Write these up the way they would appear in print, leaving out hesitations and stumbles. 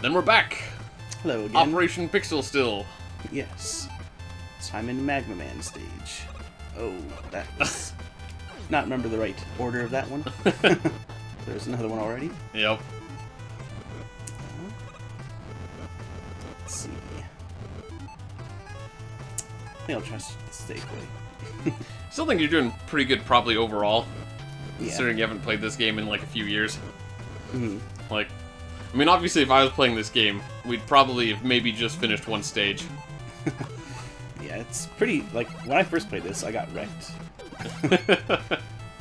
Then we're back. Hello again. Operation Pixel still. Yes. This time in Magma Man stage. Oh, that was... not remember the right order of that one. There's another one already. Yep. Let's see. I think I'll try to stay away. Still think you're doing pretty good probably overall. Yeah. Considering you haven't played this game in like a few years. Mm-hmm. Like, I mean, obviously if I was playing this game, we'd probably have maybe just finished one stage. Yeah, it's pretty, like, when I first played this, I got wrecked.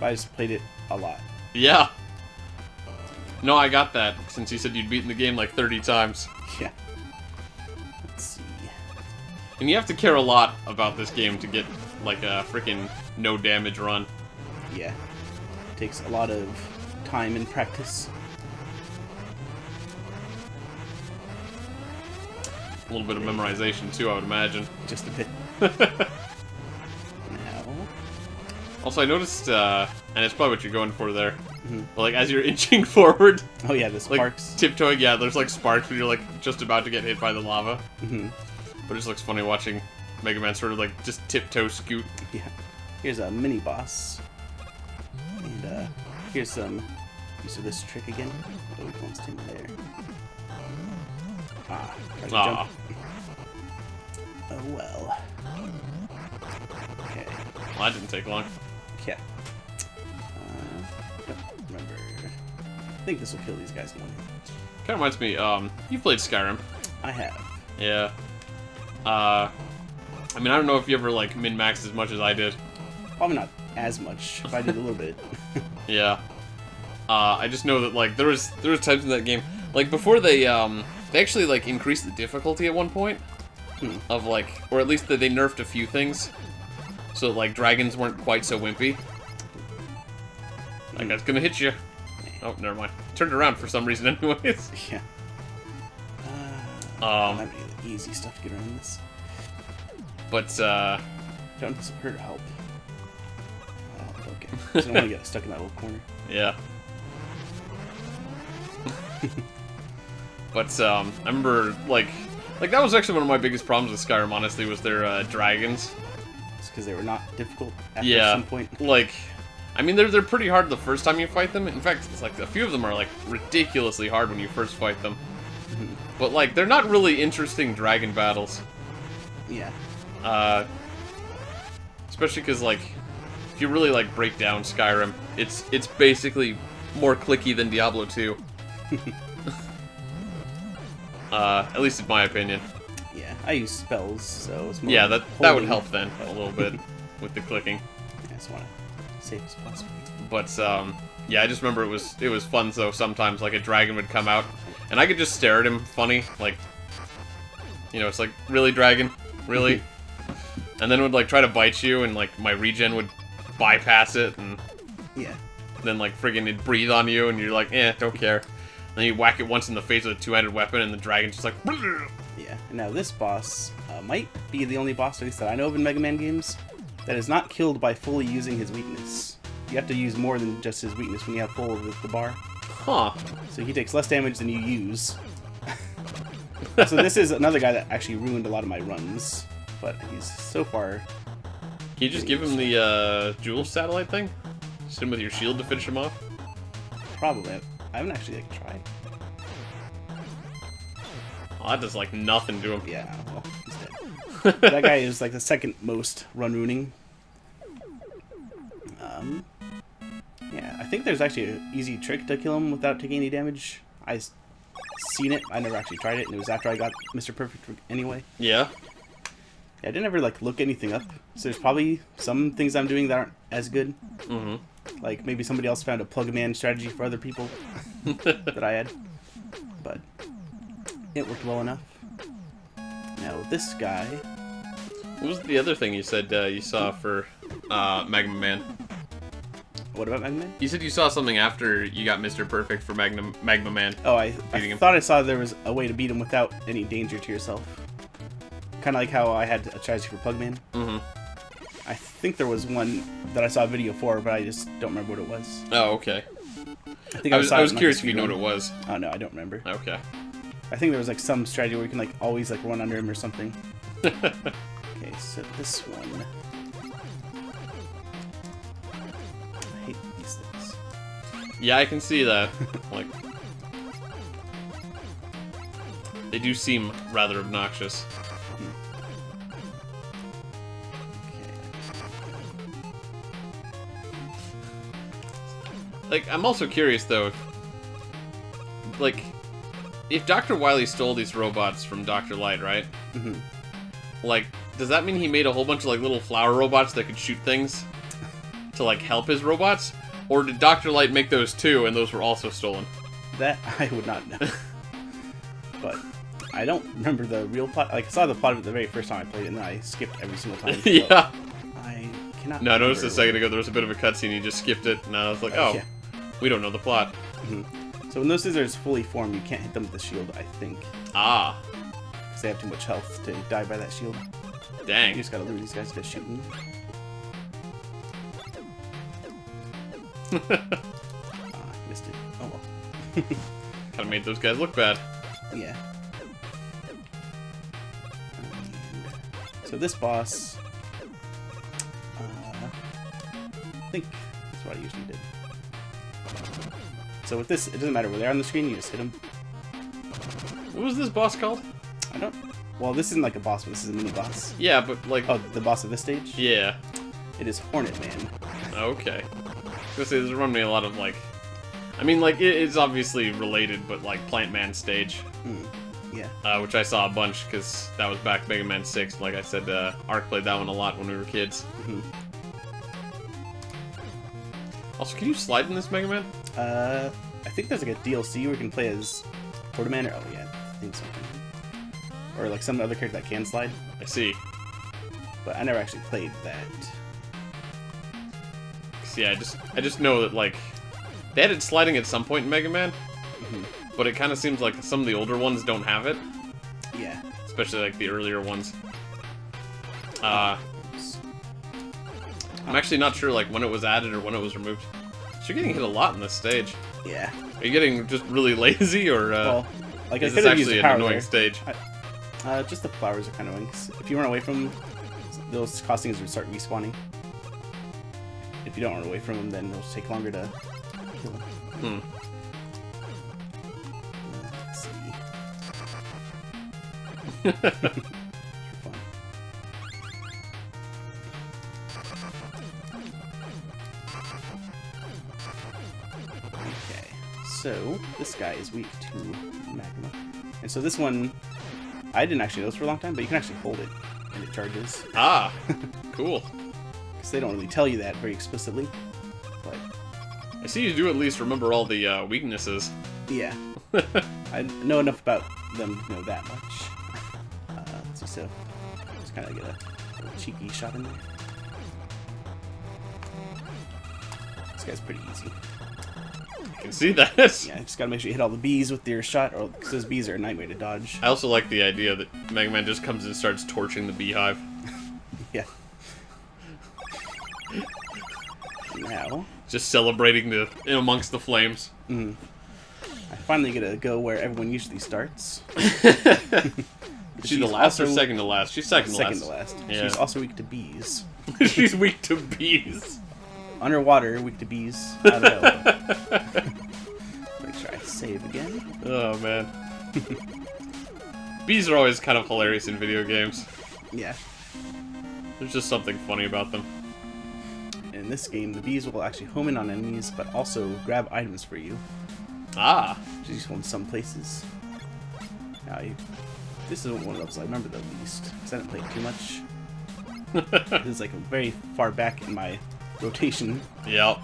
I just played it a lot. Yeah. No, I got that, since you said you'd beaten the game like 30 times. Yeah. Let's see. And you have to care a lot about this game to get, like, a freaking no damage run. Yeah. It takes a lot of time and practice. A little bit of memorization, too, I would imagine. Just a bit. Now. Also, I noticed, and it's probably what you're going for there, but, like, as you're inching forward, Oh yeah, the like, sparks. tiptoeing, yeah, there's, like, sparks when you're, like, just about to get hit by the lava. Mm-hmm. But it just looks funny watching Mega Man sort of, like, just tiptoe scoot. Yeah. Here's a mini boss. And here's some use of this trick again. Oh, he wants to in there. Ah, try to jump. Oh well. Okay. Well, that didn't take long. Yeah. Don't remember. I think this will kill these guys in one hit. Kind of reminds me, you played Skyrim. I have. Yeah. I mean, I don't know if you ever, like, min-maxed as much as I did. Probably not as much, but I did a little bit. Yeah. I just know that, like, there was times in that game, like, before they actually, like, increased the difficulty at one point. Of, like, or at least they nerfed a few things. So that, like, dragons weren't quite so wimpy. That guy's gonna hit you. Oh, never mind. Turned around for some reason anyways. Yeah. Um, That made it easy stuff to get around this. But, Don't hurt help. Oh, okay. So I don't want to get stuck in that little corner. yeah. But, I remember, like, that was actually one of my biggest problems with Skyrim, honestly, was their, dragons. It's because they were not difficult at Yeah, some point. like, I mean, they're pretty hard the first time you fight them. In fact, it's like, a few of them are, like, ridiculously hard when you first fight them. But, like, they're not really interesting dragon battles. Yeah. Especially because, like, if you really, like, break down Skyrim, it's basically more clicky than Diablo 2. At least in my opinion. Yeah, I use spells, so it's more Yeah, that would holding, help then, but- a little bit, with the clicking. I just want to save as possible. But, yeah, I just remember it was fun, so sometimes, like, a dragon would come out, and I could just stare at him funny, like, you know, it's like, really, dragon? Really? And then it would, like, try to bite you, and, like, my regen would bypass it, and Yeah. then, like, friggin' it'd breathe on you, and you're like, don't care. And then you whack it once in the face with a two-handed weapon, and the dragon's just like, Yeah. And now this boss might be the only boss, at least that I know of in Mega Man games, that is not killed by fully using his weakness. You have to use more than just his weakness when you have full of the bar. huh. So he takes less damage than you use. So this is another guy that actually ruined a lot of my runs, but he's so far... Can you just give him the, jewel satellite thing? Just hit him with your shield to finish him off? Probably. I haven't actually, like, tried. Oh, that does, like, nothing to him. Yeah, well, he's dead. That guy is, like, the second most run ruining. Yeah, I think there's actually an easy trick to kill him without taking any damage. I've seen it. I never actually tried it, and it was after I got Mr. Perfect anyway. Yeah? Yeah, I didn't ever, like, look anything up. So there's probably some things I'm doing that aren't as good. Mm-hmm. Like, maybe somebody else found a plug-a-man strategy for other people that I had. But it worked well enough. Now, this guy... What was the other thing you said you saw for Magma Man? What about Magma Man? You said you saw something after you got Mr. Perfect for Magma Man. Oh, I Beating him. thought I saw there was a way to beat him without any danger to yourself. Kind of like how I had a strategy for Plugman. Mm-hmm. I think there was one that I saw a video for, but I just don't remember what it was. Oh, okay. I think I was saw it in, like, curious a if you know what speedrun. it was. Oh, no, I don't remember. Okay. I think there was like some strategy where you can like always like run under him or something. Okay, so this one. I hate these things. Yeah, I can see that. Like, they do seem rather obnoxious. Like, I'm also curious, though, if Dr. Wily stole these robots from Dr. Light, right? Mm-hmm. Like, does that mean he made a whole bunch of, like, little flower robots that could shoot things to, like, help his robots? Or did Dr. Light make those too, and those were also stolen? That I would not know. But I don't remember the real plot. Like, I saw the plot of it the very first time I played it, and then I skipped every single time. So Yeah. I cannot No, I noticed a remember. second ago there was a bit of a cutscene, you just skipped it, and I was like, oh, Yeah. we don't know the plot. So when those scissors fully form, you can't hit them with the shield, I think. Ah, Because they have too much health to die by that shield. You dang. just gotta lure these guys to shooting. Missed it. Oh well. Kind of made those guys look bad. Yeah. So this boss, I think that's what I usually did. So with this, it doesn't matter where they're on the screen, you just hit them. What was this boss called? I don't... Well, this isn't like a boss, but this is a mini boss. Yeah, but like... Oh, the boss of this stage? Yeah. It is Hornet Man. Okay. I was gonna say, this reminded me a lot of, like... I mean, like, it's obviously related, but, like, Plant Man stage. Yeah. Which I saw a bunch, because that was back Mega Man 6. Like I said, Ark played that one a lot when we were kids. Also, can you slide in this Mega Man? I think there's like a DLC where you can play as Portaman, or... Oh, yeah, I think so. Or like some other character that can slide. I see. But I never actually played that. See, I just know that, like, they added sliding at some point in Mega Man, but it kind of seems like some of the older ones don't have it, Yeah. especially, like, the earlier ones. I'm actually not sure, like, when it was added or when it was removed. So you're getting hit a lot in this stage. Yeah. Are you getting just really lazy, or, Well, like I is could this have used actually the an power annoying there. stage? Just the flowers are kind of annoying. 'Cause if you run away from them, those costings would start respawning. If you don't run away from them, then it'll take longer to kill them. Let's see. For fun. Okay, so this guy is weak to magma. And so this one, I didn't actually notice for a long time, but you can actually hold it and it charges. Ah, cool. Because they don't really tell you that very explicitly. But I see you do at least remember all the weaknesses. yeah, I know enough about them to know that much. Let's see, so just kind of get a little cheeky shot in there. This guy's pretty easy. I can see that. Yeah, just gotta make sure you hit all the bees with your shot, or because those bees are a nightmare to dodge. I also like the idea that Mega Man just comes and starts torching the beehive. Yeah. Now, Just celebrating in amongst the flames. I finally get to go where everyone usually starts. Is she the last or second to last? She's second to Second last. to last. Yeah. She's also weak to bees. She's weak to bees. Underwater, weak to bees. I don't know. Make sure I save again. Oh, man. Bees are always kind of hilarious in video games. Yeah. There's just something funny about them. In this game, the bees will actually home in on enemies, but also grab items for you. Ah. Which is useful in some places. Now, this isn't one of those I remember the least, because I didn't play it too much. This is like very far back in my rotation, Yep.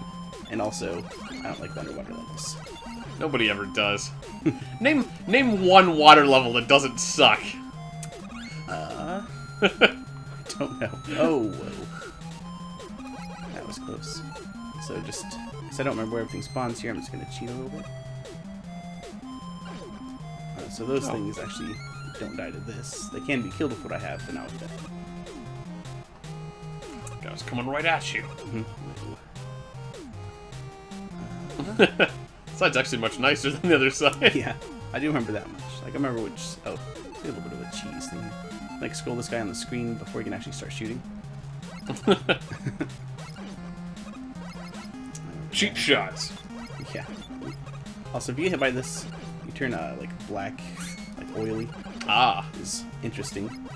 and also, I don't like the underwater levels. Nobody ever does. Name one water level that doesn't suck. I don't know. Oh, whoa. That was close. So just, because I don't remember where everything spawns here, I'm just going to cheat a little bit. So those things actually don't die to this. They can be killed with what I have, but not with that. Guy's coming right at you. Uh, Side's actually much nicer than the other side. yeah. I do remember that much. Like, I remember which... Oh, a little bit of a cheese thing. Like, scroll this guy on the screen before you can actually start shooting. Cheap shots. Yeah. Also, if you get hit by this, you turn, like, black, like, oily. Ah. Is interesting.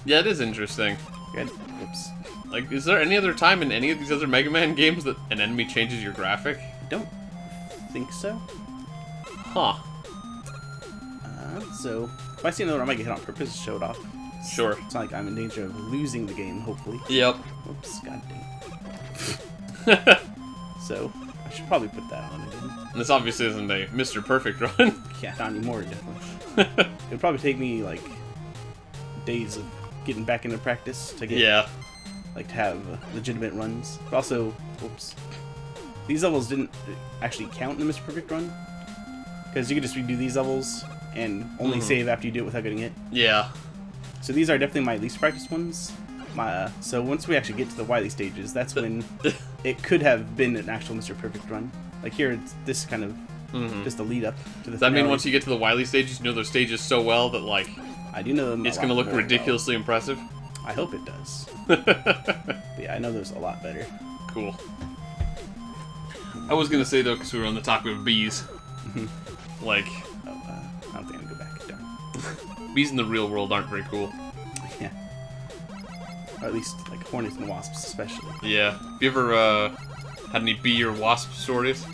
Yeah, it is interesting. Good. Whoops. Like, is there any other time in any of these other Mega Man games that an enemy changes your graphic? I don't think so. Huh. So, if I see another one, I might get hit on purpose to show it off. Sure. It's not like I'm in danger of losing the game, hopefully. Yep. Oops, god dang. So, I should probably put that on again. And this obviously isn't a Mr. Perfect run. Yeah, not anymore, definitely. It would probably take me, like, days of getting back into practice to get, Yeah. like, to have legitimate runs. But also, whoops. These levels didn't actually count in the Mr. Perfect run. Because you could just redo these levels and only save after you do it without getting hit. Yeah. So these are definitely my least practiced ones. So once we actually get to the Wily stages, that's when it could have been an actual Mr. Perfect run. Like here, it's this kind of just a lead up to the Does that mean finale. once you get to the Wily stages, you know those stages so well that, like, I do know them it's a going to lot look more ridiculously impressive? well. I hope it does. But yeah, I know there's a lot better. Cool. I was going to say, though, because we were on the topic of bees, like, Oh, I don't think I can go back. Darn. bees in the real world aren't very cool. Yeah. Or at least, like, hornets and wasps especially. Yeah. Have you ever had any bee or wasp stories?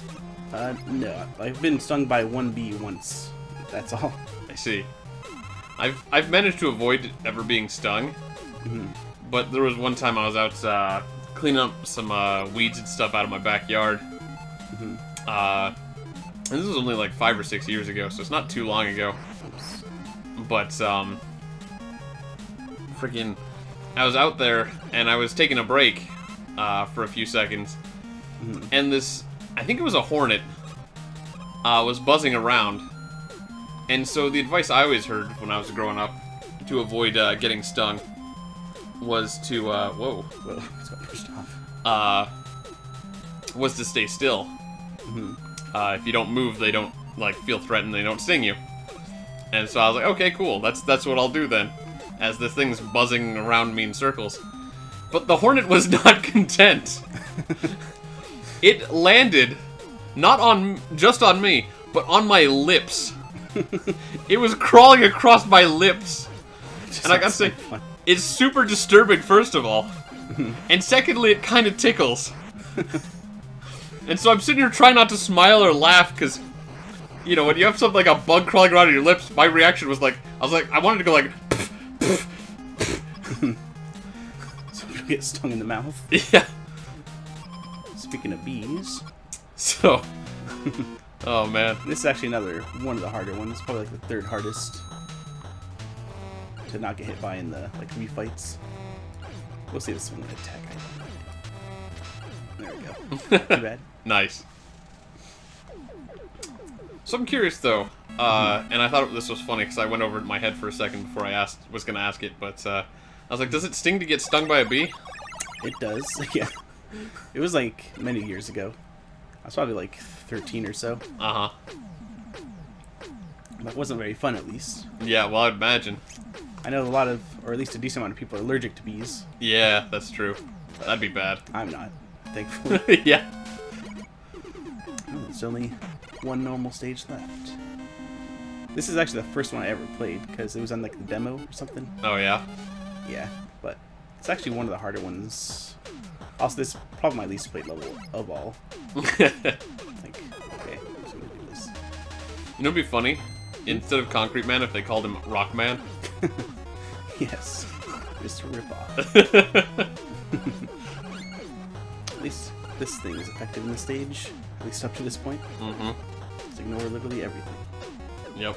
No. I've been stung by one bee once. That's all. I see. I've managed to avoid ever being stung, but there was one time I was out cleaning up some weeds and stuff out of my backyard. And this was only like 5 or 6 years ago, so it's not too long ago. Oops. But freaking, I was out there and I was taking a break for a few seconds, and this, I think it was a hornet, was buzzing around. And so the advice I always heard when I was growing up to avoid getting stung was to Whoa, it's got pushed off. was to stay still. If you don't move, they don't like feel threatened. They don't sting you. And so I was like, okay, cool. That's what I'll do then, as this thing's buzzing around me in circles. But the hornet was not content. It landed not on just on me, but on my lips. It was crawling across my lips. And I gotta say, it's super disturbing, first of all. And secondly, it kind of tickles. And so I'm sitting here trying not to smile or laugh, because, you know, when you have something like a bug crawling around your lips, my reaction was like, I wanted to go like, So you get stung in the mouth. yeah. Speaking of bees, So, oh man. this is actually another one of the harder ones. Probably like the third hardest to not get hit by in the like refights. We'll see this one attack. There we go. Not too bad. Nice. So I'm curious though, and I thought this was funny because I went over it in my head for a second before I was going to ask it, but I was like, does it sting to get stung by a bee? It does. Yeah. It was like many years ago. I was probably like 13 or so. Uh-huh. That wasn't very fun, at least. Yeah, well, I'd imagine. I know a lot of, or at least a decent amount of people are allergic to bees. Yeah, that's true. That'd be bad. I'm not, thankfully. Yeah. Oh, there's only one normal stage left. This is actually the first one I ever played, because it was on like the demo or something. Oh, yeah? Yeah, but it's actually one of the harder ones. Also, this is probably my least played level of all. Like, okay, so I'm gonna do this. You know what'd be funny? Instead of Concrete Man, if they called him Rock Man. Yes, just a rip-off. At least this thing is effective in the stage, at least up to this point. Mm-hmm. Just ignore literally everything. Yep.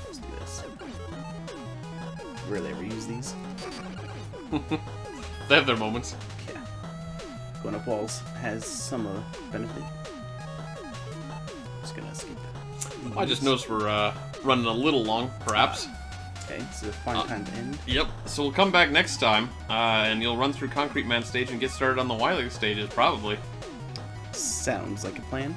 Let's do this. Rarely ever use these. They have their moments. Yeah. Going up walls has some benefit. Just gonna skip it. I just noticed we're running a little long, perhaps. Okay, so fine time to end. Yep, so we'll come back next time, and you'll run through Concrete Man stage and get started on the Wily stages, probably. Sounds like a plan.